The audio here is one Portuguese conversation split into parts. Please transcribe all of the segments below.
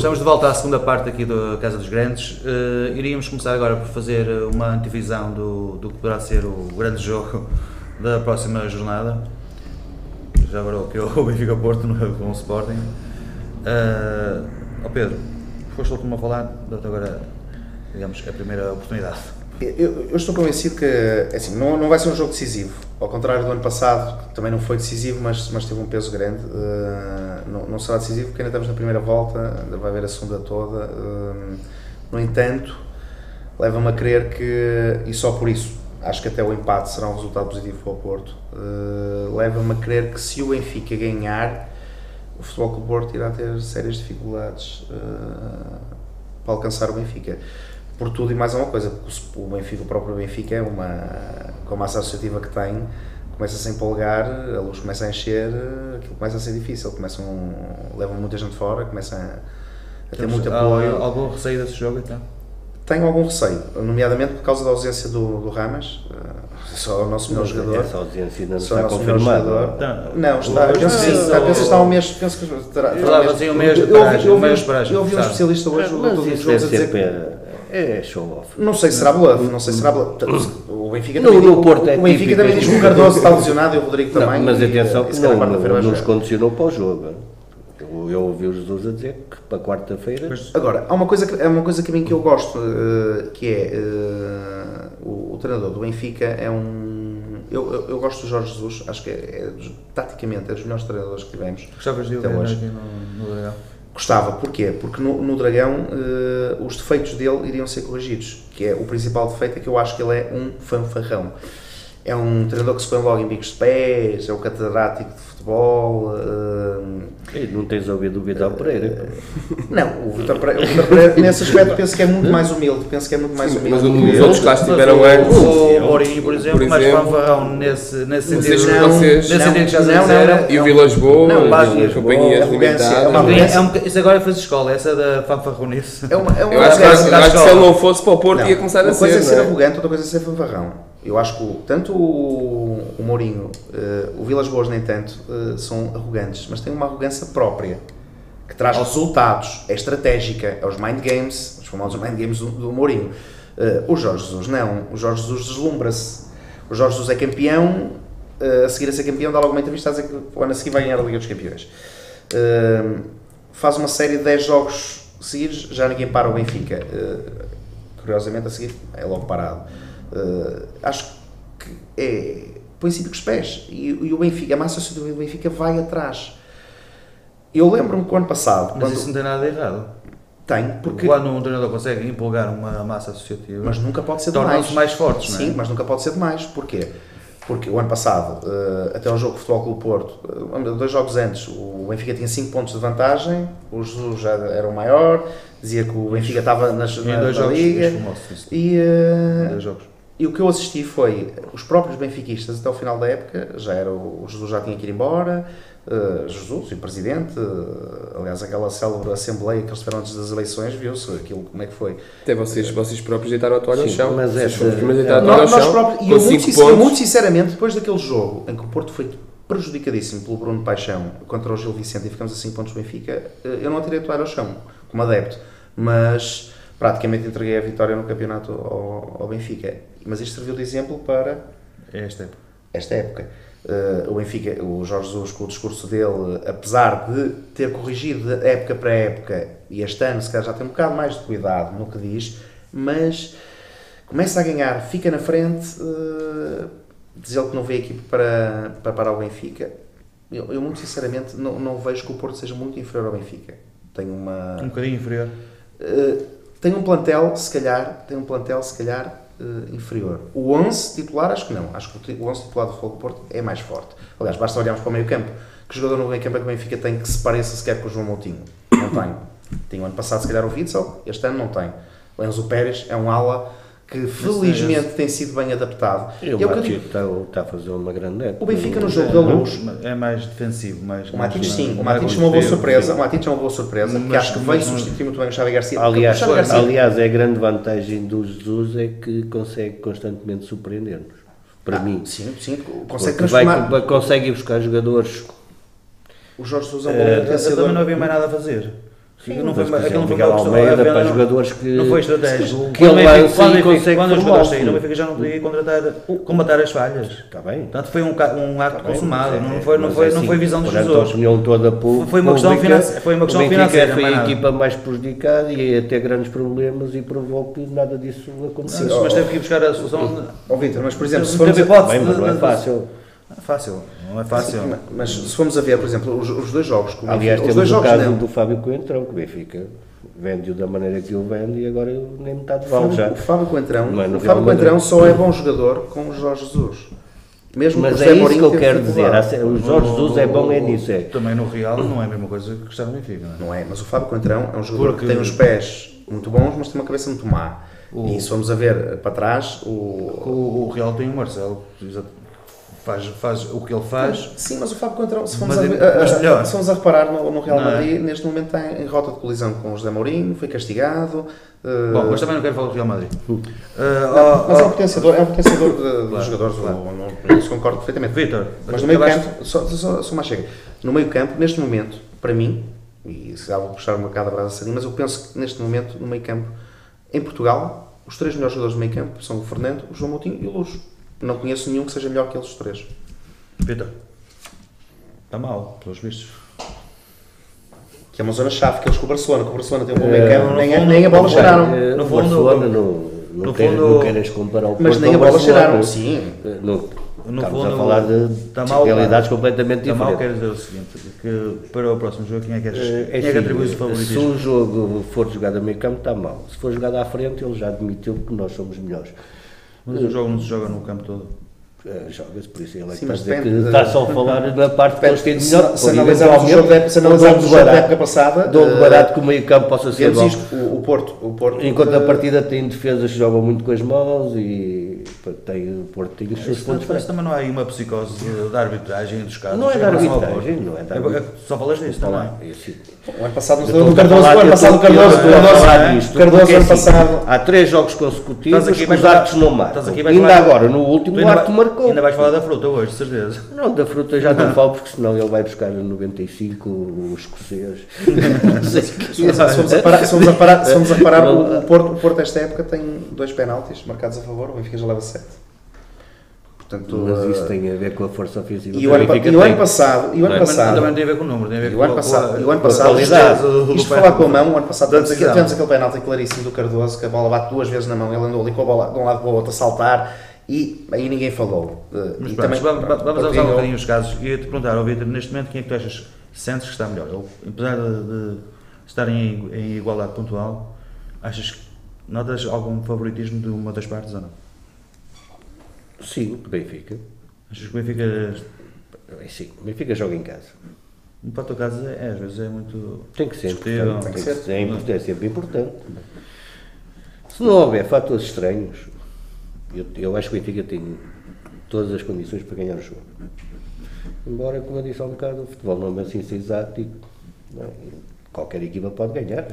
estamos de volta à segunda parte aqui da Casa dos Grandes. Iríamos começar agora por fazer uma antevisão do que poderá ser o grande jogo da próxima jornada. Já agora que é o Benfica Porto com o Sporting. Pedro, foste o último a falar, dou-te agora, digamos, a primeira oportunidade. Eu estou convencido que assim, não vai ser um jogo decisivo, ao contrário do ano passado, que também não foi decisivo, mas teve um peso grande. Não será decisivo porque ainda estamos na primeira volta, ainda vai haver a segunda toda. No entanto, leva-me a crer que, e só por isso, acho que até o empate será um resultado positivo para o Porto, leva-me a crer que se o Benfica ganhar, o Futebol Clube do Porto irá ter sérias dificuldades para alcançar o Benfica. Por tudo e mais uma coisa, porque o próprio Benfica é com a massa associativa que tem, começa-se a empolgar, a luz começa a encher, aquilo começa a ser difícil, levam muita gente fora, começa a ter muito apoio. Algum receio desse jogo então? Tenho algum receio, nomeadamente por causa da ausência do Ramas, só o nosso melhor jogador. Essa ausência ainda não está confirmada. Não, está, penso que está um mês, penso que estará um mês de paragem. Eu ouvi um especialista hoje, mas isso é sempre show off. Não sei se será bluff, O Benfica no Porto o Benfica também diz que o Cardoso está lesionado e o Rodrigo também. Mas atenção que não nos condicionou para o jogo. Eu ouvi o Jesus a dizer que para quarta-feira... Agora, há uma coisa que a mim que eu gosto, que é o treinador do Benfica é eu gosto do Jorge Jesus, acho que taticamente é dos melhores treinadores que tivemos. Gostavas de o ver aqui no Dragão? Gostava, porquê? Porque no Dragão os defeitos dele iriam ser corrigidos, que é o principal defeito é que eu acho que ele é um fanfarrão. É um treinador que se põe logo em bicos de pés, é um catedrático de futebol. Não tens ouvido o Vitor Pereira? Não, o Vitor Pereira nesse aspecto penso que é muito mais humilde. Mas os outros que lá estiveram antes. O Mourinho, por exemplo, mais fanfarrão nesse sentido. E o Vilas Boas, as companhias limitadas. Isso agora fez escola, essa da fanfarronice. Eu acho que se ele não fosse para o Porto ia começar a ser. Uma coisa é ser arrogante, outra coisa é ser fanfarrão. Eu acho que tanto o Mourinho, o Vilas Boas nem tanto, são arrogantes, mas têm uma arrogância própria, que traz resultados, é estratégica, é os mind games, os famosos mind games do Mourinho. O Jorge Jesus não, o Jorge Jesus deslumbra-se. O Jorge Jesus é campeão, a seguir a ser campeão dá logo uma entrevista a dizer que o ano a seguir vai ganhar a Liga dos Campeões. Faz uma série de 10 jogos seguidos, já ninguém para o Benfica. Curiosamente a seguir é logo parado. Acho que põe-se com os pés e o Benfica, a massa associativa do Benfica vai atrás. Eu lembro-me que o ano passado... Mas isso não tem nada de errado. Tem, porque... Quando um treinador consegue empolgar uma massa associativa... Mas nunca pode ser demais. Tornam-se mais fortes, não é? Sim, mas nunca pode ser demais. Porquê? Porque o ano passado, até o jogo de Futebol Clube Porto, 2 jogos antes, o Benfica tinha 5 pontos de vantagem, o Jesus já era o maior, dizia que o Benfica estava na Liga. E o que eu assisti foi os próprios benfiquistas até o final da época, o Jesus já tinha que ir embora, Jesus e o Presidente, aliás aquela célebre assembleia que eles tiveram antes das eleições, viu-se aquilo como é que foi. Até vocês próprios deitaram a toalha ao chão. Mas eu muito sinceramente, depois daquele jogo em que o Porto foi prejudicadíssimo pelo Bruno Paixão contra o Gil Vicente e ficamos a 5 pontos do Benfica, eu não atirei a toalha ao chão como adepto, mas praticamente entreguei a vitória no campeonato ao Benfica. Mas isto serviu de exemplo para esta época. O Benfica, o Jorge Jesus, com o discurso dele, apesar de ter corrigido de época para época, e este ano se calhar já tem um bocado mais de cuidado no que diz, mas começa a ganhar, fica na frente, diz ele que não vê a equipe para parar o Benfica. Eu muito sinceramente não vejo que o Porto seja muito inferior ao Benfica. Tem um bocadinho inferior. Tem um plantel, se calhar, inferior. O 11 titular, acho que não. Acho que o 11 titular do Futebol do Porto é mais forte. Aliás, basta olharmos para o meio campo. Que jogador no meio campo é que o Benfica tem que se pareça sequer com o João Moutinho? Não tem. Tem o ano passado, se calhar, o Witzel. Este ano não tem. O Enzo Pérez é um ala que felizmente tem sido bem adaptado. E o Matite está a fazer uma grande época. O Benfica no jogo da Luz é mais defensivo. O Matite sim, o Matite é uma boa surpresa. O Matite é uma boa surpresa, porque acho que veio substituir muito bem o Xavi Garcia. Aliás, a grande vantagem do Jesus é que consegue constantemente surpreender-nos. Para mim. Sim, consegue transformar. Consegue ir buscar jogadores. O Jorge Jesus é um bom potenciador. Também não havia mais nada a fazer. Não foi o Miguel Almeida para jogadores que... Não foi estratégico. Que ele lança e consegue quando os jogadores saíram, o Benfica já não podia combater as falhas. Está bem. Portanto, foi um ato consumado, não foi visão dos jogadores. A opinião toda pública, foi uma questão financeira. Foi a equipa mais prejudicada e ia ter grandes problemas e provou que nada disso aconteceu. Mas teve que ir buscar a solução. Vítor, mas por exemplo, se formos não é fácil. Não é fácil. Mas se formos a ver, por exemplo, os dois jogos... Aliás, temos o caso do Fábio Coentrão, que o Benfica vende-o da maneira que o vende e agora nem metade vale já. O Fábio Coentrão só é bom jogador com o Jorge Jesus. Mesmo mas é isso que eu quero dizer, o Jorge Jesus é bom nisso. Também no Real não é a mesma coisa que está no Benfica. Não é, mas o Fábio Coentrão é um jogador que tem os pés muito bons, mas tem uma cabeça muito má. E se formos a ver para trás... O Real tem o Marcelo, faz o que ele faz. Sim, mas o Fábio Coentrão, se formos a reparar no Real Madrid, neste momento está em rota de colisão com o José Mourinho, foi castigado. Bom, mas também não quero falar do Real Madrid. Mas é um potenciador dos jogadores, isso concordo perfeitamente. Vítor, mas no meio campo, só mais chega. No meio campo, neste momento, para mim, e se vou puxar um bocado a brasa assim, mas eu penso que neste momento, no meio campo, em Portugal, os 3 melhores jogadores do meio campo são o Fernando, o João Moutinho e o Luz. Não conheço nenhum que seja melhor que eles 3. Vítor, está mal, pelos vistos. Que é uma zona-chave, que eles com o Barcelona tem um bom meio campo, nem a bola cheiraram. No Barcelona não queres comparar o Porto, mas nem a bola cheiraram, sim. Estamos a falar de realidades completamente diferentes. Está mal, quero dizer o seguinte, que para o próximo jogo, quem é que atribui o favoritismo? Se o jogo for jogado a meio campo, está mal. Se for jogado à frente, ele já admitiu que nós somos melhores. Mas o jogo não se joga no campo todo? Joga-se, por isso ele é que está a dizer que está só a falar na parte que eles têm de melhor. Se analisarmos o jogo da época passada, dou barato que o meio campo possa ser bom. O Porto, enquanto a partida tem defesas que jogam muito com as mãos e o Porto tem os seus pontos. Parece também não há aí uma psicose da arbitragem dos casos. Não é da arbitragem, não é da arbitragem. Só falas disso também. O ano passado no Cardoso, há 3 jogos consecutivos que os árbitros não marcam. Ainda agora, no último, o árbitro marcou. Ainda vais falar da fruta hoje, de certeza. Não, da fruta já não falo, porque senão ele vai buscar 95 o escocês. Se vamos a parar, o Porto esta época tem 2 penaltis marcados a favor, o Benfica já leva 7. Portanto, mas isso tem a ver com a força ofensiva. E o ano passado também tem a ver com o número, tem a ver com o ano passado, isto falar com a mão, o ano passado tivemos aquele penalti claríssimo do Cardoso, que a bola bate 2 vezes na mão, ele andou ali com a bola de um lado para o outro a saltar, e aí ninguém falou. Mas pronto, vamos usar um bocadinho os casos. E ia-te perguntar, Vítor, neste momento quem é que tu achas, sentes que está melhor? Apesar de estarem em igualdade pontual, achas que notas algum favoritismo de uma das partes ou não? Sim, o Benfica. Achas que o Benfica... Sim, o Benfica joga em casa. Para o teu caso, às vezes é muito... Tem que ser, é sempre importante. Se não houver fatores estranhos, eu acho que o Benfica tem todas as condições para ganhar o jogo. Embora, como eu disse há um bocado, o futebol não é assim exato e qualquer equipa pode ganhar.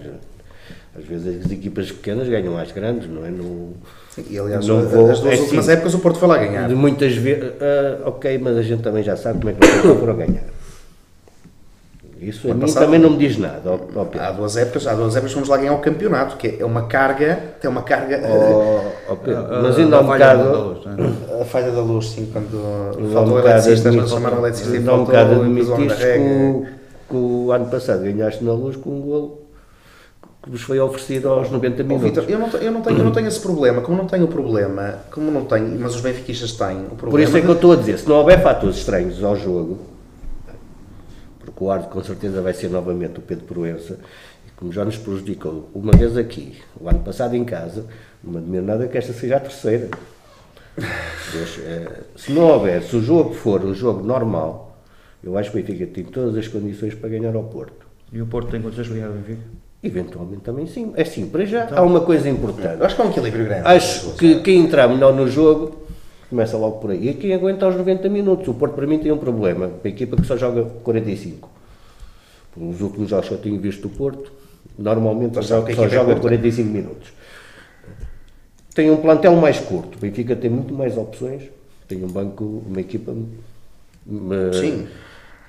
Às vezes as equipas pequenas ganham às grandes, não é? E aliás, as 2 últimas épocas o Porto foi lá ganhar. Muitas vezes, ok, mas a gente também já sabe como é que o Porto foram ganhar. Isso a mim também não me diz nada. Há duas épocas fomos lá ganhar o campeonato, que é uma carga, tem uma carga... mas ainda há um bocado... A falha da luz, sim, quando faltou eletricistas, não chamaram eletricistas e faltou... Ainda há um bocado admitiste que o ano passado ganhaste na luz com um golo que vos foi oferecido aos 90 minutos. Vitor, eu não tenho esse problema, mas os benfiquistas têm o problema... Por isso é que eu estou a dizer, se não houver fatores estranhos ao jogo, porque o árbitro com certeza vai ser novamente o Pedro Proença, e como já nos prejudicou uma vez aqui, o ano passado em casa, não admiro nada que esta seja a terceira. Se não houver, se o jogo for um jogo normal, eu acho que o Benfica tem todas as condições para ganhar ao Porto. E o Porto tem condições para ganhar ao Benfica? Eventualmente também sim. É sim, para já há uma coisa importante. Acho que há um equilíbrio grande. Acho que quem entrar melhor no jogo começa logo por aí. E quem aguenta aos 90 minutos. O Porto para mim tem um problema. Uma equipa que só joga 45. Nos últimos jogos que eu tenho visto do Porto, normalmente só joga 45 minutos. Tem um plantel mais curto. O Benfica tem muito mais opções. Tem um banco, uma equipa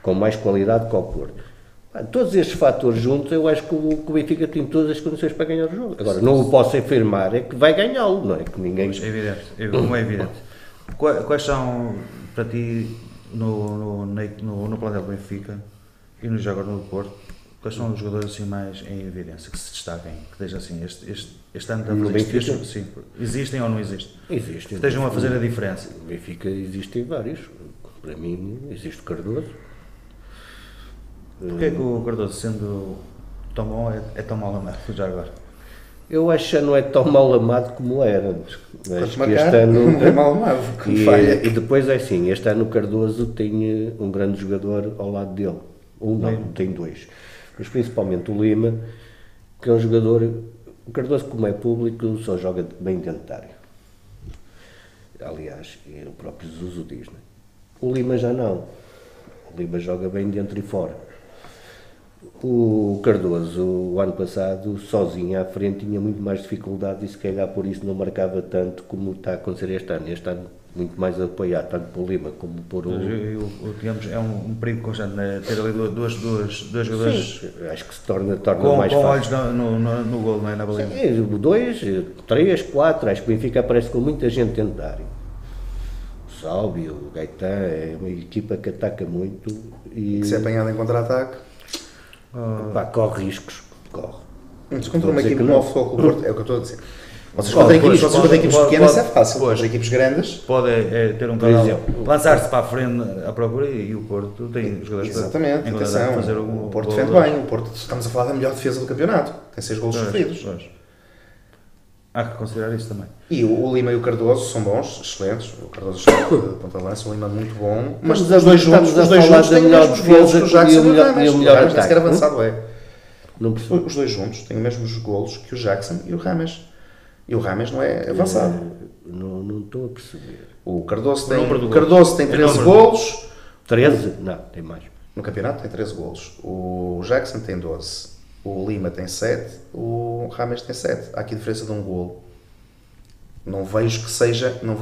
com mais qualidade que o Porto. Todos estes fatores juntos, eu acho que o Benfica tem todas as condições para ganhar o jogo. Agora, não o posso afirmar, é que vai ganhá-lo, não é? Que ninguém... É evidente. Quais são, para ti, no plantel do Benfica e no jogo no Porto, quais são os jogadores assim mais em evidência, que se destaquem, que deixam assim, este ano no Benfica? Sim, existem ou não existem? Existem. Que estejam a fazer a diferença. No Benfica existem vários. Para mim, existe o Cardoso. Porquê é que o Cardoso, sendo tão bom, é tão mal amado já agora? Eu acho que já não é tão mal amado como era. Acho que este ano é mal amado. E depois é assim, este ano o Cardoso tem um grande jogador ao lado dele. Tem dois. Mas principalmente o Lima, que é um jogador... O Cardoso, como é público, só joga bem dentro da área. Aliás, o próprio Jesus o diz, não é? O Lima já não. O Lima joga bem dentro e fora. O Cardoso, o ano passado, sozinho à frente, tinha muito mais dificuldade e se calhar por isso não marcava tanto como está a acontecer este ano. Este ano, muito mais apoiado, tanto por Lima como por o... Digamos, é um perigo constante, né? Ter ali dois jogadores... Sim, acho que se torna mais fácil. Com olhos no golo, não é? Na baliza. Sim, 2, 3, 4, acho que o Benfica aparece com muita gente dentro da área. O Salvi, o Gaetan, é uma equipa que ataca muito e... Se é apanhado em contra-ataque... corre riscos, corre. Mas contra uma equipe no Futebol Clube do Porto, é o que eu estou a dizer. Vocês contra equipes pequenas é fácil, contra equipes grandes... Pode ter um canal, lançar-se para a frente à procura e o Porto tem jogadores exatamente, atenção, fazer o Porto defende bem, o Porto, estamos a falar da melhor defesa do campeonato, tem 6 golos sofridos. Há que considerar isso também. E o Lima e o Cardoso são bons, excelentes, o Cardoso está de ponta de lança, o Lima muito bom, mas os dois juntos têm os mesmos golos que o Jackson e o Rames. O Rames nem sequer avançado é. Os dois juntos têm os mesmos golos que o Jackson e o Rames. E o Rames não é avançado. Não estou a perceber. O Cardoso tem 13 golos. 13? Não, tem mais. No campeonato tem 13 golos. O Jackson tem 12. O Lima tem 7. O Rames tem 7. Há aqui diferença de um golo. Não vejo que seja uma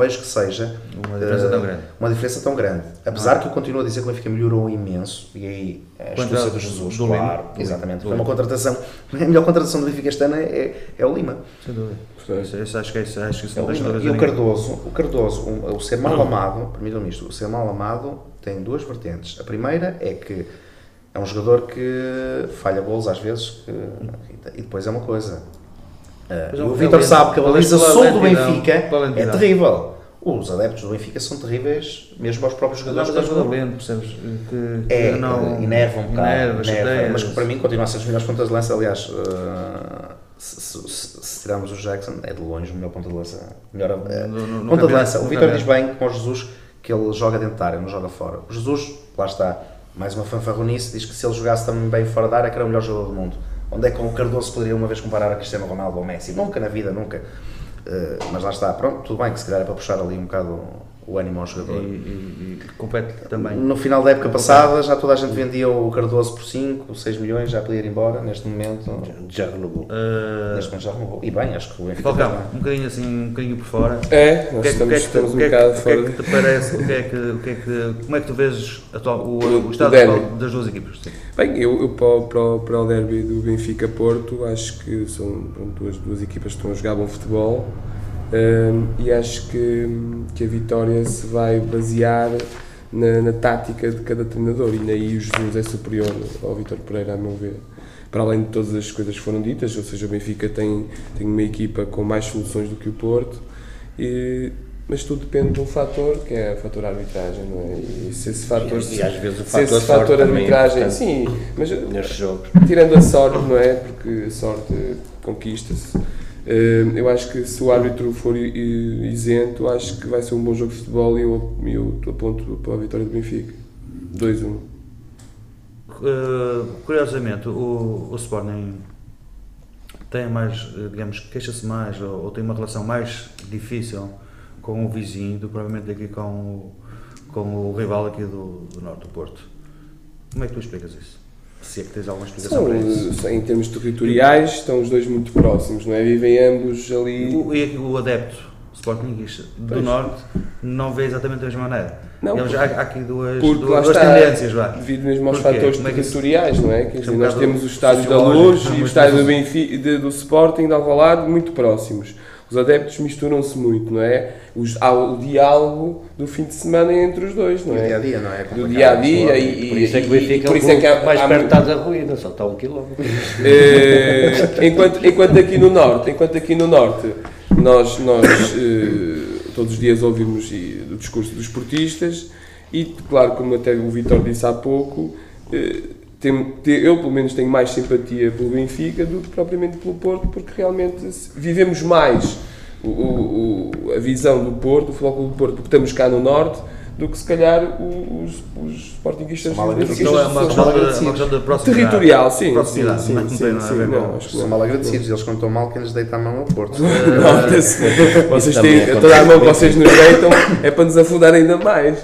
diferença tão grande. Apesar que eu continuo a dizer que o Benfica melhorou imenso. E aí a astúcia do Jesus, claro. Exatamente. Foi uma contratação. A melhor contratação do Benfica este ano é o Lima. Sem dúvida. Acho que isso não deixa de fazer. E o Cardoso, o ser mal amado, permitam-me isto, o ser mal amado tem duas vertentes. A primeira é que é um jogador que falha golos às vezes e depois é uma coisa. O Vítor sabe que a baliza sul do Benfica é terrível. Os adeptos do Benfica são terríveis, mesmo aos próprios jogadores. Mas é lento, percebes? Enerva um bocado. Mas para mim continua a ser os melhores pontas de lança. Aliás, se tirarmos o Jackson, é de longe o melhor ponta de lança. Ponta de lança. O Vítor diz bem, com o Jesus, que ele joga dentro da área, não joga fora. O Jesus, lá está, mais uma fanfarronice, diz que se ele jogasse também bem fora da área, que era o melhor jogador do mundo. Onde é que o Cardoso poderia uma vez comparar a Cristiano Ronaldo ou Messi? Nunca na vida, nunca. Mas lá está, pronto, tudo bem que se calhar é para puxar ali um bocado o ânimo ao jogador. E compete também. No final da época passada já toda a gente vendia o Cardoso por 5, 6 milhões, já podia ir embora, neste momento já renovou. Neste momento já renovou. E bem, acho que o Benfica Falcão, um bocadinho assim, um bocadinho por fora. Estamos um bocado fora. O que é que te parece, como é que tu vês o estado das duas equipas? Sim. Bem, eu para o derby do Benfica-Porto, acho que são duas equipas que estão a jogar bom futebol. E acho que a vitória se vai basear na tática de cada treinador e aí o Jesus é superior ao Vítor Pereira, a meu ver, para além de todas as coisas que foram ditas, ou seja, o Benfica tem uma equipa com mais soluções do que o Porto, mas tudo depende de um fator, que é o fator arbitragem, não é? E se esse fator, e às vezes o fator arbitragem, é sim, mas nestes jogos, tirando a sorte, não é? Porque a sorte conquista-se. Eu acho que se o árbitro for isento, acho que vai ser um bom jogo de futebol e eu aponto para a vitória do Benfica. 2-1. Curiosamente, o Sporting tem mais, digamos, queixa-se mais ou tem uma relação mais difícil com o vizinho do que provavelmente aqui com o rival aqui do norte do Porto. Como é que tu explicas isso? Se é que tens alguma explicação para isso. Em termos territoriais, estão os dois muito próximos, não é? Vivem ambos ali. O adepto sportinguista do Norte não vê exatamente da mesma maneira. Não, digamos, há aqui duas lá está, tendências, vá. devido mesmo aos Porquê? fatores Como é que isso- territoriais, não é? Quer dizer, nós temos o estádio da sociológico, Luz e o estádio do Benfica, do Sporting de Alvalade muito próximos. Os adeptos misturam-se muito, não é? Há o diálogo do fim de semana entre os dois, não Do é? dia a dia, não é? Do dia a dia Por isso é que o Benfica por isso é que há- mais há perto muito- está da ruína, só está a 1 quilómetro. enquanto aqui no norte nós todos os dias ouvimos o discurso dos esportistas e, claro, como até o Vítor disse há pouco, eu pelo menos tenho mais simpatia pelo Benfica do que propriamente pelo Porto, porque realmente vivemos mais a visão do Porto, o Futebol Clube do Porto, porque estamos cá no norte, do que se calhar os sportinguistas São mal agradecidos. Então é uma São mal questão agradecidos. de proximidade. territorial, sim, Proximidade, sim, não tem nada a ver com- acho que São não. mal agradecidos, eles quando estão mal, quem lhes deita a mão é o Porto. Nota-se. Vocês também têm, acontece. toda a mão que vocês nos deitam é para nos afundar ainda mais.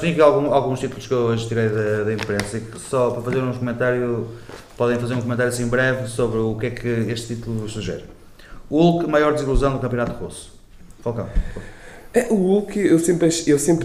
Tem aqui alguns títulos que eu hoje tirei da imprensa e que só para fazer podem fazer um comentário assim breve sobre o que é que este título sugere. Hulk, maior desilusão do Campeonato Russo. Falcão. O Hulk, eu sempre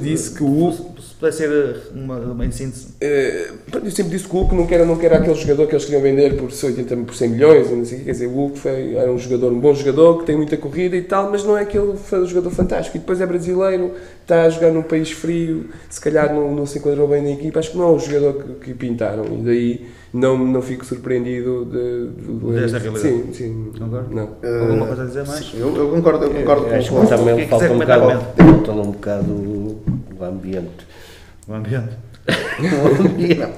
disse que o Hulk. Se pudesse ser uma em síntese. Eu sempre disse que o Hulk não era aquele jogador que eles queriam vender por 100 milhões, ou não sei o que, quer dizer, o Hulk era um bom jogador, que tem muita corrida e tal, mas não é aquele jogador fantástico, e depois é brasileiro, está a jogar num país frio, se calhar não se enquadrou bem na equipa, acho que não é o jogador que pintaram, e daí não fico surpreendido Desta realidade. Sim, Concordo? não. Alguma coisa a dizer mais? Sim, eu concordo Acho com que também O que é que falta quiser um comentar, bocado o ambiente. O ambiente.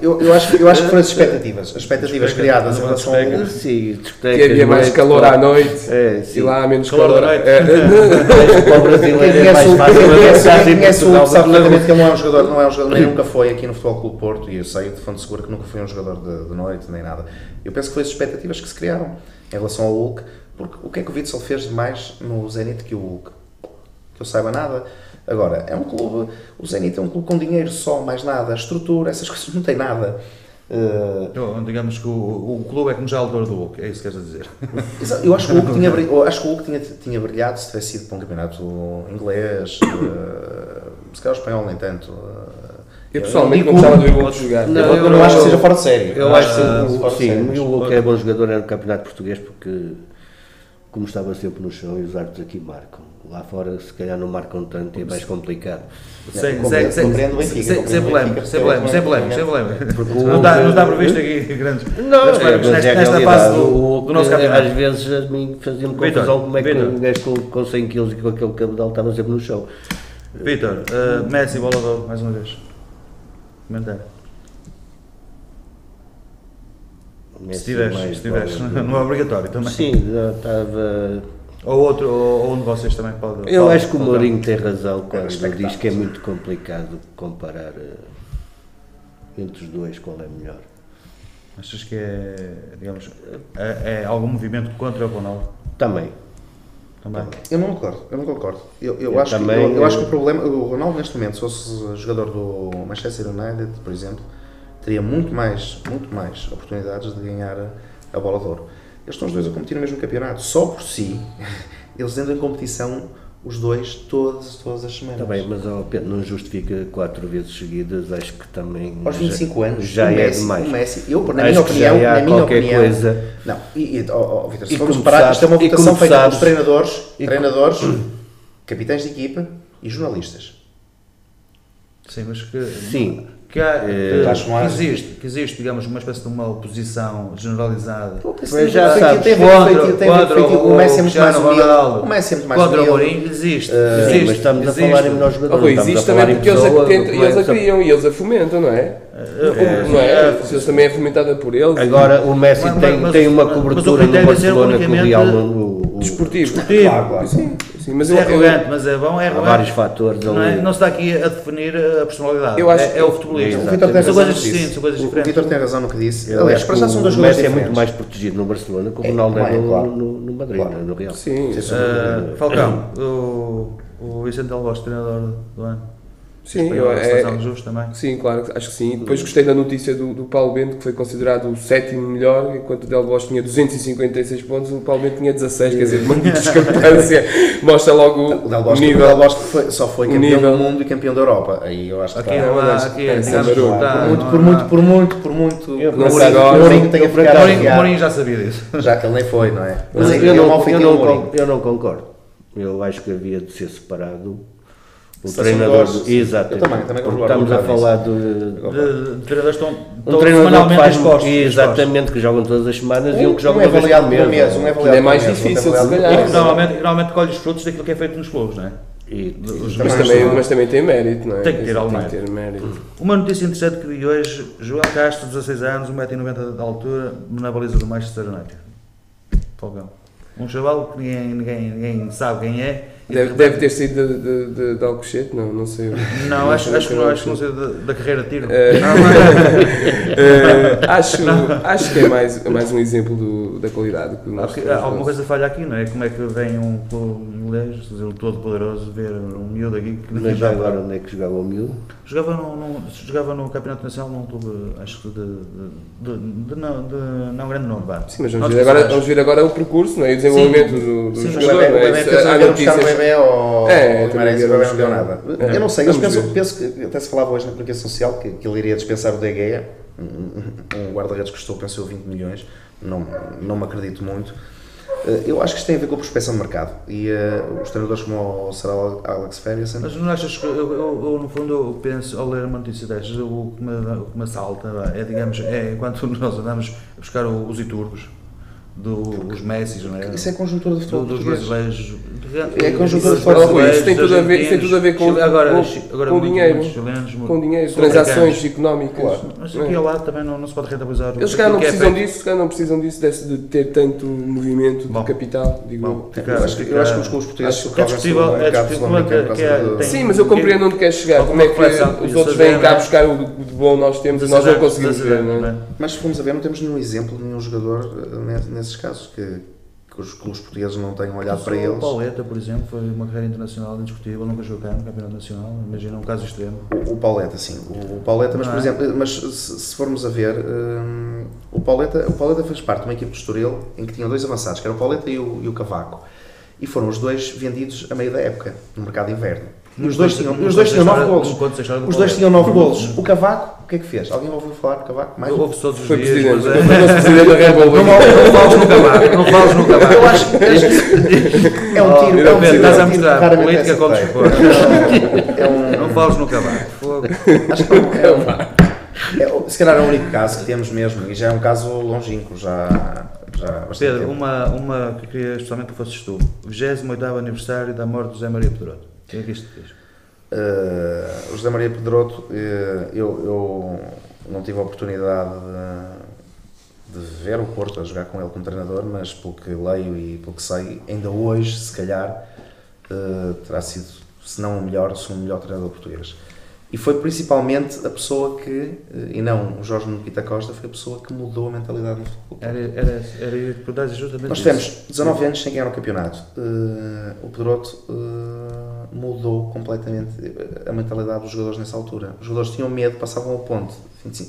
Não, eu acho que foram as expectativas criadas em relação ao Hulk. Sim, Que havia mais calor à noite, sim. e lá há menos Calor calor. da noite. Acho que para o brasileiro é mais fácil Quem adaptar-se em conhece o Portugal Hulk sabe do que perfeitamente que ele não é um jogador, nem nunca foi aqui no Futebol Clube Porto, e eu sei de fonte segura que nunca foi um jogador de noite, nem nada. Eu penso que foi as expectativas que se criaram em relação ao Hulk, porque o que é que o Witsel fez de mais no Zenit que o Hulk? Que eu saiba nada. Agora, é um clube, o Zenit é um clube com dinheiro só, mais nada, a estrutura, essas coisas não tem nada. Digamos que o clube é como já autor do Hulk, é isso que queres dizer. Eu acho que o Hulk tinha brilhado se tivesse sido para um campeonato inglês, se calhar o espanhol nem tanto. Eu pessoalmente não gostava de ver o Hulk jogar. Não, Eu não acho que seja fora de série. Eu acho fora que de sim, série, o Hulk é bom jogador no campeonato português porque, como estava sempre no chão e os árbitros aqui marcam. Lá fora, se calhar, não marcam tanto e é mais complicado. Compreendo o Benfica, Sem polémica. Porque Não está previsto aqui grandes Não, polémicas mas é a nesta realidade. fase O do nosso Hulk, campeonato. às vezes, a mim fazia-me Vítor, confusão como é que Vítor. um gajo com 100 kg e com aquele cabedal estava sempre no chão. Vítor, Messi, bola de ouro, mais uma vez. Comentário. Se tiveres, não é obrigatório também. Sim, já estava... Ou um de vocês também pode. Eu pode- acho que o pode- Mourinho tem razão quando respeitável. diz que é muito complicado comparar entre os dois qual é melhor. Achas que digamos, é algum movimento contra o Ronaldo? Também. Também. Eu não concordo. Eu Eu acho também, que o problema, o Ronaldo neste momento, se fosse jogador do Manchester United, por exemplo, teria muito mais oportunidades de ganhar a bola de ouro. Eles estão os dois a competir no mesmo campeonato, só por si, eles entram em competição os dois todas as semanas. Está bem, mas ó, Pedro, não justifica 4 vezes seguidas, acho que também Aos 25 anos, já o é Messi, demais. O Messi, eu, na Acho minha que opinião, já há qualquer coisa. Não, Vitor, se E formos como parar, sabes- isto é uma e votação como feita sabes- pelos e treinadores, capitães de equipa e jornalistas. Sim, mas que. Sim. Que, acho que não há- que existe, digamos, uma espécie de uma oposição generalizada. Mas já sabes, O Messi é muito mais Cristiano humilde. Ronaldo, O Messi é muito mais contra o humilde. Mourinho, existe. Sim, mas estamos a falar em melhor jogador. não estamos Existe a falar também em porque eles pessoa, a tentam, e eles a começa- criam e eles a fomentam, não é? Não é? Se eles também é fomentada por eles. Agora o Messi Mas tem uma o cobertura no critério é ser Barcelona que o Real unicamente no Desportivo. Claro. Sim, mas é arrogante, mas é bom, é há arrogante. vários fatores Não, ali. não se está aqui a definir a personalidade. Eu acho é o futebolista. O Vitor tem São razão coisas no que distintas, disse. são coisas O diferentes. Vitor tem razão no que disse. Eu Aliás, acho para que já são dois o jogadores Messi é diferentes. muito mais protegido no Barcelona que o Ronaldo é claro. no Madrid, Claro. no Real. Sim, Sim, sim. Falcão, o Vicente Del Bosque, treinador do ano. Sim, justo também. Sim, claro, acho que sim. E depois gostei da notícia do Paulo Bento, que foi considerado o 7º melhor, enquanto o Del Bosque tinha 256 pontos, o Paulo Bento tinha 16, quer dizer, uma discrepância, mostra logo O Del Bosque, nível. o Del Bosque só foi campeão nível. do mundo e campeão da Europa. Aí eu acho que Aqui por muito. o Começa agora. Mourinho tem a ficar a O ligar, Mourinho já sabia disso. já que ele nem foi, não é? Mas Eu eu não concordo. Eu acho que havia de ser separado o Seleção treinador. de gostos. Exato. Eu também Porque concordo estamos um a bocado falar De treinadores estão um treinador que semanalmente faz expostos. exatamente, que jogam todas as semanas e um que joga é uma vez avaliado por por mês. mês, um é avaliado Ainda é por mais mês, difícil, outro é se avaliado calhar. por mês. Normalmente colhe os frutos daquilo que é feito nos clubes, não é? Mas também tem mérito, não é? Tem que ter algum Tem que ter mérito. Uma notícia interessante que vi hoje: Joel Castro, 16 anos, 1,90m de altura, na baliza do Manchester United. Folgão. Um chaval que ninguém sabe quem é. Deve ter saído de Alcochete, não sei. Não, acho que não sei da carreira de tiro. Acho que é mais um exemplo da qualidade que nós temos. Alguma coisa falha aqui, não é? Como é que vem um clube inglês, o todo poderoso, ver um miúdo aqui que Mas já agora onde é que jogava o miúdo? Jogava no Campeonato Nacional num clube, acho que de não grande nome, vá. Sim, mas vamos ver agora o percurso, não é? E o desenvolvimento do jogador. O bebê que Há eles buscar o notícias. bebê ou o Guimarães, o bebê não deu buscar. nada. Eu não sei, eles Vamos ver. penso que até se falava hoje na comunicação social que ele iria dispensar o De Gea, um guarda-redes que custou, penso eu, 20 milhões, não me acredito muito. Eu acho que isto tem a ver com a prospecção de mercado e os treinadores como o Sir Alex Ferguson. Mas não achas que eu no fundo eu penso, ao ler uma notícia destas, o que me assalta é, digamos, enquanto nós andamos a buscar os Iturgos, os Messis, não é? Isso é conjuntura de futebol dos português. brasileiros. É conjuntura de Ora, futebol Rui, português. isso tem tudo a ver com dinheiro. muitos chilenos, Com dinheiro, sul-americanos. transações económicas. Claro. Mas aqui ao lado também não se pode rentabilizar. Eles se calhar não aquilo que é precisam feito. disso, se calhar não precisam disso, de ter tanto movimento Bom. de capital, digo eu. Bom, Eu acho que os clubes portugueses é discutível, no mercado sul-americano por causa do- tem- Sim, mas eu compreendo onde queres chegar. Como é que reflexão, os isso outros é, vêm cá não é? buscar o de bom nós temos e nós não conseguimos ver, não é? Mas se formos a ver, não temos nenhum exemplo de nenhum jogador nesses casos que os clubes portugueses não tenham olhado para O eles. Pauleta, por exemplo, foi uma carreira internacional indiscutível, nunca jogou cá no Campeonato Nacional, imagina um caso extremo. O Pauleta, sim. O Pauleta, mas Não por é? exemplo, mas se formos a ver, o Pauleta fez parte de uma equipe de Estoril em que tinha dois avançados, que era o Pauleta e o Cavaco. E foram os dois vendidos a meio da época, no mercado de inverno. E os dois tinham 9 golos. Os dois tinham 9 golos. O Cavaco, o que é que fez? Alguém ouviu falar do Cavaco? Mais? Houve todos os Foi dias, presidente, mas foi o presidente da República. não fales no Cavaco, não fales no Cavaco. Eu acho que é um tiro, é um tiro, Estás a é um tiro mostrar raramente política contra o acerteiro. desporto. Não fales no Cavaco. Fogo. Acho que se calhar é o único caso que temos mesmo, e já é um caso longínquo, já há bastante Pedro, tempo. uma que queria especialmente que fosses tu. 28º aniversário da morte de José Maria Pedroto. O que é que isto diz? O José Maria Pedroto, eu não tive a oportunidade de ver o Porto a jogar com ele como treinador, mas pelo que leio e pelo que sei, ainda hoje, se calhar, terá sido, se não o melhor, o segundo melhor treinador português. E foi principalmente a pessoa que, e não o Jorge Nuno Quinta Costa, foi a pessoa que mudou a mentalidade do futebol. Era justamente Nós isso. tivemos 19 anos sem ganhar um campeonato. O Pedroto mudou completamente a mentalidade dos jogadores nessa altura. Os jogadores tinham medo, passavam a ponte,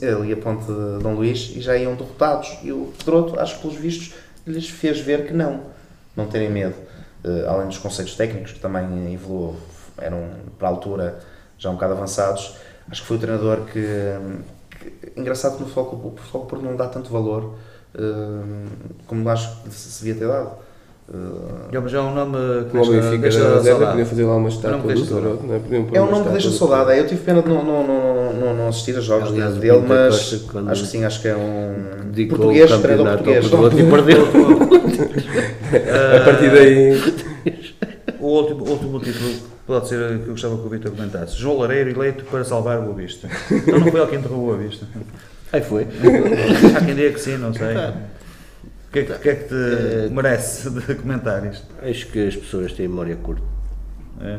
ali a ponte de Dom Luís, e já iam derrotados. E o Pedroto, acho que pelos vistos, lhes fez ver que não terem medo. Além dos conceitos técnicos, que também evoluíram, eram para a altura já um bocado avançados. Acho que foi o treinador que engraçado que no futebol Porto não dá tanto valor como acho que se devia ter dado. Mas é um nome que O Benfica deixa da Reserva saudade. podia fazer lá uma estátua Não me deixa do Pedroto, não é? Podiam pôr É uma um nome que deixa estátua do saudade. Eu tive pena de não assistir a jogos Aliás, o dele, Pinto mas Costa, quando acho que sim, acho que é um dedicou português, o treinador campeonato português. ao Pedroto e perdeu. A partir daí. O último título pode ser que eu gostava que o Vitor comentasse. João Lareiro eleito para salvar o Boa Vista. Então não foi ele que enterrou o Boa Vista. Aí foi. Há quem diga que sim, não sei. O que é que te merece de comentar isto? Acho que as pessoas têm memória curta. É.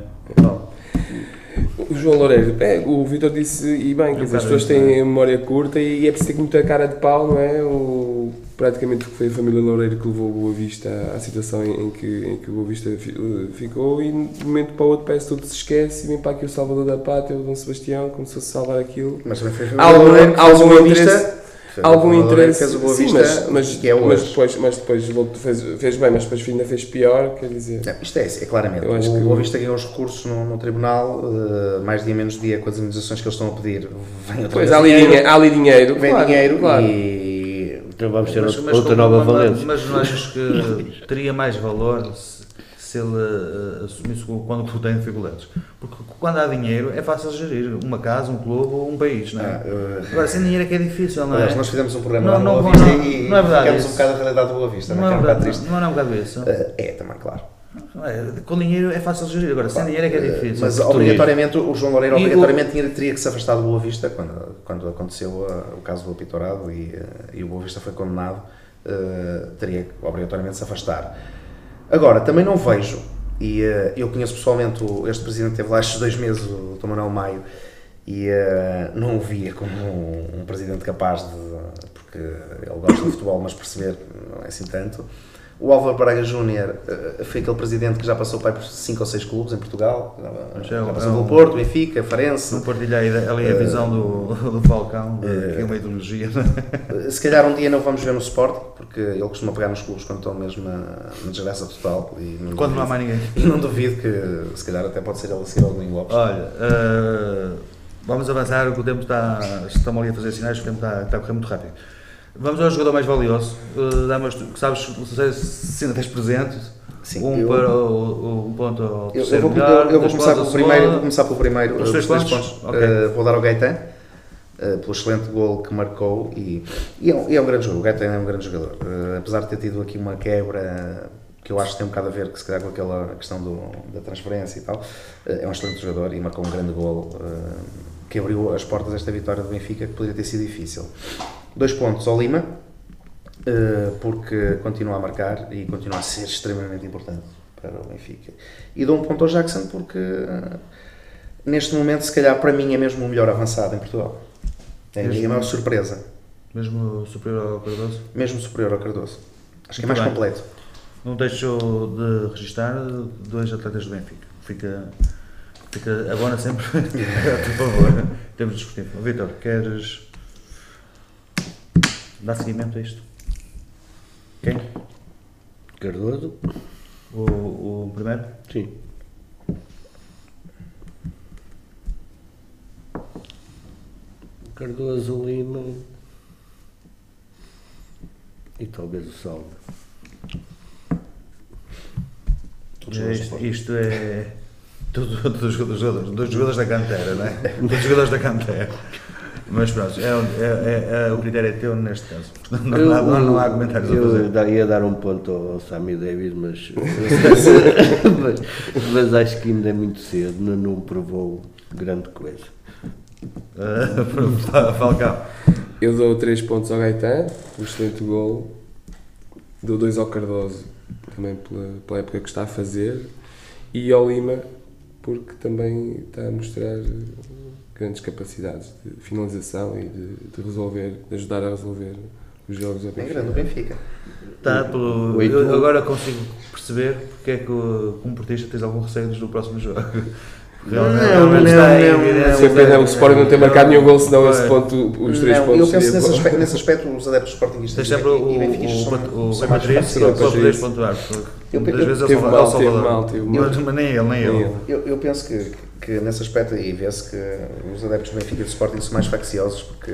O João Loureiro, o Vítor disse, e bem, quer dizer, as pessoas têm memória curta e é preciso ter muita cara de pau, não é? praticamente foi a família Loureiro que levou o Boa Vista à situação em que o Boa Vista ficou, e de um momento para o outro parece que tudo se esquece e vem para aqui o Salvador da Pátria, o Dom Sebastião, começou a salvar aquilo. Mas também foi algum interesse, fez o Boa sim, Vista, mas depois fez bem, mas depois ainda fez pior, quer dizer... Não, isto é claramente, o Boa Vista ganhou os recursos no tribunal, mais dia menos dia, com as indenizações que eles estão a pedir, vem outra vez há ali dinheiro, vem claro, dinheiro, claro. E então vamos ter outra nova Valência. Mas não achas que teria mais valor se ele assumisse quando o clube tem dificuldades? Porque quando há dinheiro é fácil gerir uma casa, um clube ou um país, não é? Agora, sem dinheiro é que é difícil, não é? Nós fizemos um programa Não, no Boa não, Vista não é verdade ficamos isso. um bocado a realidade do Boa Vista, Não é é um bocado triste. verdade, não é um bocado isso. É, também, claro. Com dinheiro é fácil gerir, agora sem dinheiro é que é difícil. Mas obrigatoriamente, o João Loureiro teria que se afastar do Boa Vista quando aconteceu o caso do apitorado e o Boa Vista foi condenado, teria que obrigatoriamente se afastar. Agora, também não vejo, e eu conheço pessoalmente este presidente que teve lá estes 2 meses, o Dr. Manuel Maio, e não o via como um presidente capaz de, porque ele gosta de futebol, mas perceber não é assim tanto. O Álvaro Braga Júnior foi aquele presidente que já passou por 5 ou 6 clubes em Portugal, já passou pelo Porto, Benfica, Farense. Não partilha ali a visão do Falcão, que é uma ideologia. Se calhar um dia não vamos ver no Sporting, porque ele costuma pegar nos clubes quando estão mesmo na desgraça total. Quando não há mais ninguém. E não duvido que se calhar até pode ser ele a seguir ao Domingos Lopes. Olha, vamos avançar, o tempo estamos ali a fazer sinais, o tempo está a correr muito rápido. Vamos ao jogador mais valioso. Sabes, não sei se ainda tens presente. Sim, um ponto ao terceiro melhor. Eu vou começar pelo primeiro. Os 3 pontos? Okay. Vou dar ao Gaetan, pelo excelente gol que marcou. E é um grande jogador. O Gaetan é um grande jogador. Apesar de ter tido aqui uma quebra que eu acho que tem um bocado a ver se calhar com aquela questão da transferência e tal, é um excelente jogador e marcou um grande gol que abriu as portas desta vitória do Benfica, que poderia ter sido difícil. 2 pontos ao Lima, porque continua a marcar e continua a ser extremamente importante para o Benfica. E dou 1 ponto ao Jackson, porque neste momento, se calhar para mim, é mesmo o melhor avançado em Portugal. É a minha maior surpresa. Mesmo superior ao Cardoso? Mesmo superior ao Cardoso. Acho que é mais completo. Não deixo de registrar 2 atletas do Benfica. Fica abona sempre, por favor. Temos de discutir. Vítor, queres dar seguimento a isto? Quem? Cardoso. O primeiro? Sim. Cardoso, Lima e talvez o Salvo. Isto é tudo dos jogadores da cantera, não é? Dos jogadores da cantera. Mas pronto, o critério é teu neste caso. Não há comentários a fazer. Eu ia dar 1 ponto ao Sammy Davis, mas acho que ainda é muito cedo, não provou grande coisa. Falcão. Eu dou 3 pontos ao Gaetan, por excelente gol. Dou 2 ao Cardoso, também pela época que está a fazer. E ao Lima, porque também está a mostrar grandes capacidades de finalização e de resolver, de ajudar a resolver os jogos da Benfica. É grande o Benfica. Eu agora consigo perceber porque é que, como portista, tens algum receio do próximo jogo. O Sporting não tem marcado nenhum gol, senão esse ponto, os 3 pontos. Eu penso nesse aspecto, os adeptos sportinguistas e benfiquistas são mais fáceis para poderes pontuar. Muitas vezes teve mal. Mas nem ele. Eu penso que nesse aspecto, e vê-se que os adeptos do Benfica e do Sporting são mais facciosos, porque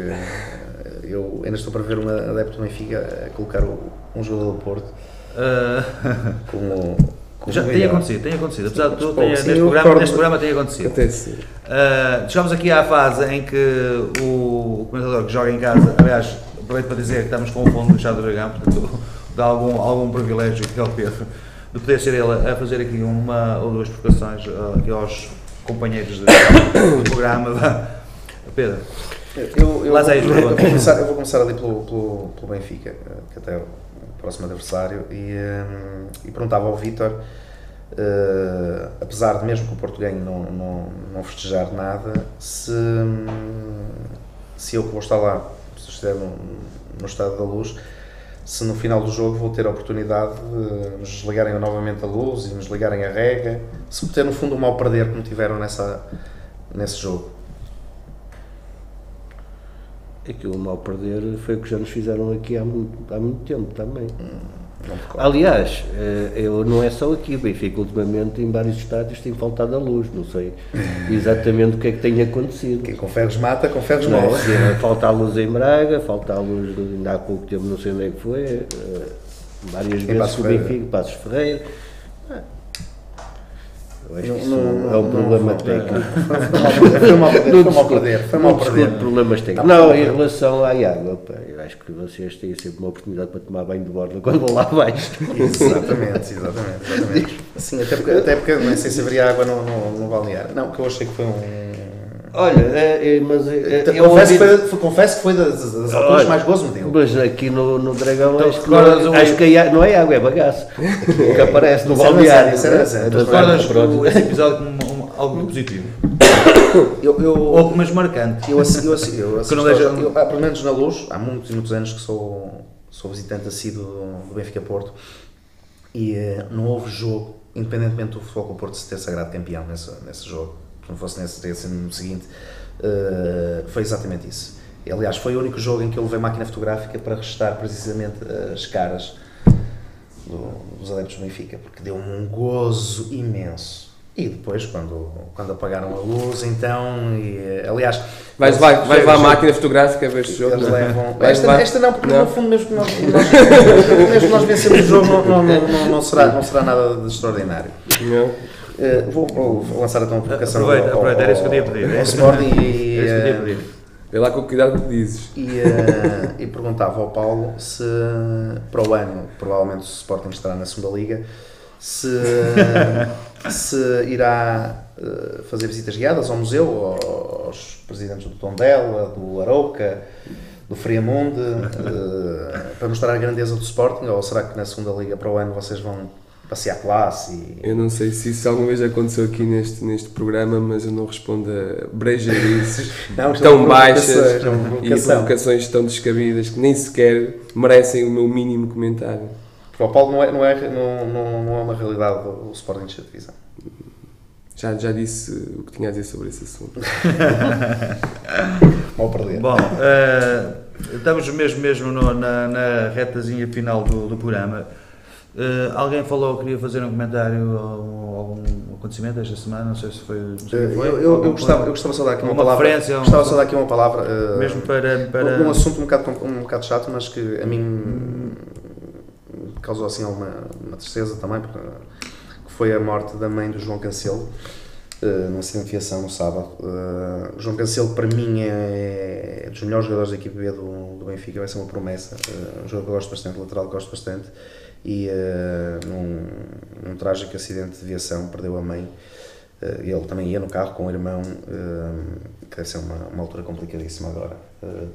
eu ainda estou para ver um adepto do Benfica a colocar um jogador do Porto como já tem acontecido, apesar de tudo, neste programa tem acontecido. Chegamos aqui à fase em que o comentador que joga em casa, aliás, aproveito para dizer que estamos com o fundo do Chá do Dragão, portanto dá algum privilégio que é o Pedro, de poder ser ele a fazer aqui 1 ou 2 provocações aqui aos companheiros do programa. Pedro, eu vou começar ali pelo Benfica, que até é o próximo adversário, e perguntava ao Vítor, apesar de mesmo que o Porto ganhe não festejar nada, se eu que vou estar lá, se estiver no Estádio da Luz, se no final do jogo vou ter a oportunidade de nos ligarem novamente a luz e nos ligarem a rega, se ter no fundo um mal perder como tiveram nesse jogo. Aquilo mal perder foi o que já nos fizeram aqui há muito tempo também. Aliás, não é só aqui, o Benfica ultimamente em vários estádios tem faltado a luz, não sei exatamente o que é que tem acontecido. Quem com ferros mata, com ferros Não, morre. falta a luz em Braga, falta a luz ainda há pouco tempo, não sei onde é que foi, várias vezes que o Benfica, Passos Ferreira. Eu acho que isso é um problema técnico. Foi mal perder. Problemas técnicos. Não, em relação à água, pá, eu acho que vocês têm sempre uma oportunidade para tomar banho de borda quando vão lá abaixo. Exatamente. Assim, até porque não sei se haveria água no balneário. Não, que eu achei que foi Olha, confesso que foi das alturas mais gozo me deu. Mas aqui no Dragão então, acho que não é água, é bagaço que aparece no balneário. Recordas esse episódio como algo positivo? Ou algo mais marcante? Eu pelo menos na Luz, há muitos anos que sou visitante assíduo do Benfica Porto e não houve jogo, independentemente do Futebol Clube Porto se ter sagrado campeão nesse jogo. Se não fosse nesse no seguinte, foi exatamente isso. Aliás, foi o único jogo em que eu levei máquina fotográfica para registrar precisamente as caras dos adeptos do Benfica, porque deu-me um gozo imenso. E depois, quando apagaram a luz, então, aliás... Vais lá à máquina fotográfica ver este jogo? Eles levam... Esta não, porque no fundo, mesmo que nós vencemos o jogo, não será nada de extraordinário. Não. Vou lançar então uma provocação aproveita, era isso que eu ia pedir. ao Sporting e vê lá com o cuidado que dizes. E perguntava ao Paulo se para o ano, provavelmente o Sporting estará na segunda Liga, se irá fazer visitas guiadas ao museu, aos presidentes do Tondela, do Arouca, do Friamunde, para mostrar a grandeza do Sporting, ou será que na segunda Liga para o ano vocês vão passear classe? Eu não sei se isso alguma vez aconteceu aqui neste programa, mas eu não respondo a brejarices tão baixas e provocações tão descabidas que nem sequer merecem o meu mínimo comentário. Porque o Paulo não é uma realidade o Sporting de divisão. Já disse o que tinha a dizer sobre esse assunto. Mal perder. Bom, estamos mesmo na retazinha final do programa. Alguém falou que queria fazer um comentário a algum acontecimento esta semana, não sei se foi. Eu gostava só de dar aqui uma palavra. Gostava só de dar aqui uma palavra. Mesmo para um assunto um bocado chato, mas que a mim causou assim uma tristeza também, porque foi a morte da mãe do João Cancelo, num acidente de viação no sábado. João Cancelo, para mim, é dos melhores jogadores da equipe B do Benfica, vai ser uma promessa. Um jogador que eu gosto bastante, lateral que gosto bastante. E num trágico acidente de viação perdeu a mãe. Ele também ia no carro com o irmão, que deve ser uma altura complicadíssima agora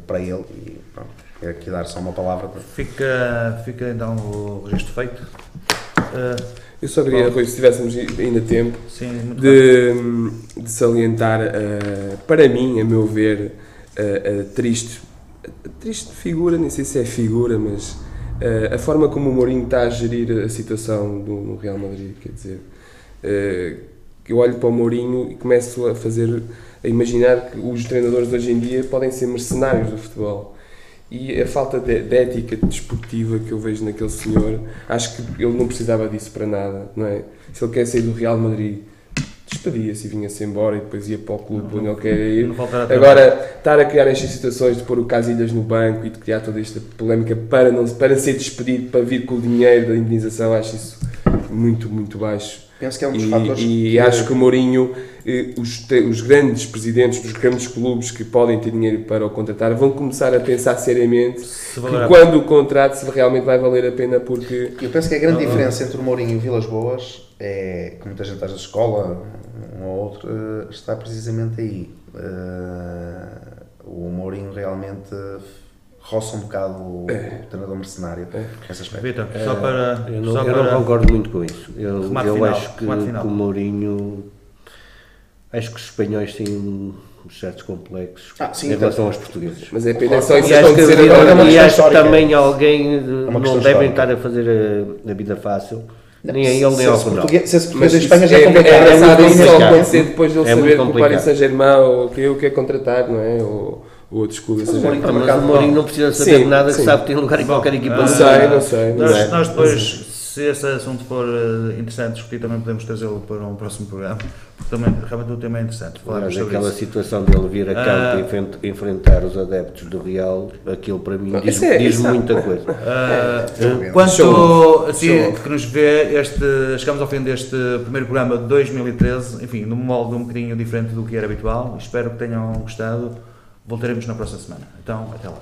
para ele. E pronto, quero aqui dar só uma palavra. Fica então o registro feito. Eu só queria, Rui, se tivéssemos ainda tempo, sim, de salientar, para mim, a meu ver, a triste figura, nem sei se é figura, mas a forma como o Mourinho está a gerir a situação no Real Madrid, quer dizer, eu olho para o Mourinho e começo a imaginar que os treinadores de hoje em dia podem ser mercenários do futebol. E a falta de ética desportiva que eu vejo naquele senhor, acho que ele não precisava disso para nada, não é? Se ele quer sair do Real Madrid, despedia-se e vinha-se embora e depois ia para o clube onde ele quer ir. Agora, estar a criar estas situações de pôr o Casillas no banco e de criar toda esta polémica para ser despedido, para vir com o dinheiro da indenização, acho isso muito, muito baixo. Penso que é um dos fatores. E acho que o Mourinho, os grandes presidentes dos grandes clubes que podem ter dinheiro para o contratar, vão começar a pensar seriamente que quando o contrato se realmente vai valer a pena, porque... Eu penso que a grande diferença entre o Mourinho e o Vilas Boas é que muita gente às vezes escola, um ou outro, está precisamente aí. O Mourinho realmente roça um bocado o treinador mercenário nesse aspecto. Vitor, eu não concordo muito com isso. Eu final, acho que o Mourinho Acho que os espanhóis têm certos complexos sim, em relação aos portugueses. Mas é pena só isso E acho que, acontecer agora. uma e questão acho que histórica. também alguém uma não questão devem histórica. estar a fazer a vida fácil, nem a ele nem ao Ronaldo. Se esse português Mas em Espanha isso já é é complicado. engraçado muito isso só complicado. acontecer depois de ele É muito saber que o complicado. Paris Saint-Germain ou que eu quero contratar, não é? Ou outros clubes. Mas o Mourinho Mas mercado o Mourinho não precisa saber Sim, de nada, que sim. sabe que tem lugar em qualquer equipa. Não do sei, mundo. não sei. Nós depois, se esse assunto for interessante discutir, também podemos trazê-lo para um próximo programa, porque também, realmente o tema é interessante. Falarmos Mas sobre aquela isso. situação dele vir a campo e enfrentar os adeptos do Real, aquilo para mim diz isso é- muita coisa. Quanto Show. assim que nos vê, chegamos ao fim deste primeiro programa de 2013, enfim, num molde um bocadinho diferente do que era habitual. Espero que tenham gostado. Voltaremos na próxima semana. Então, até lá.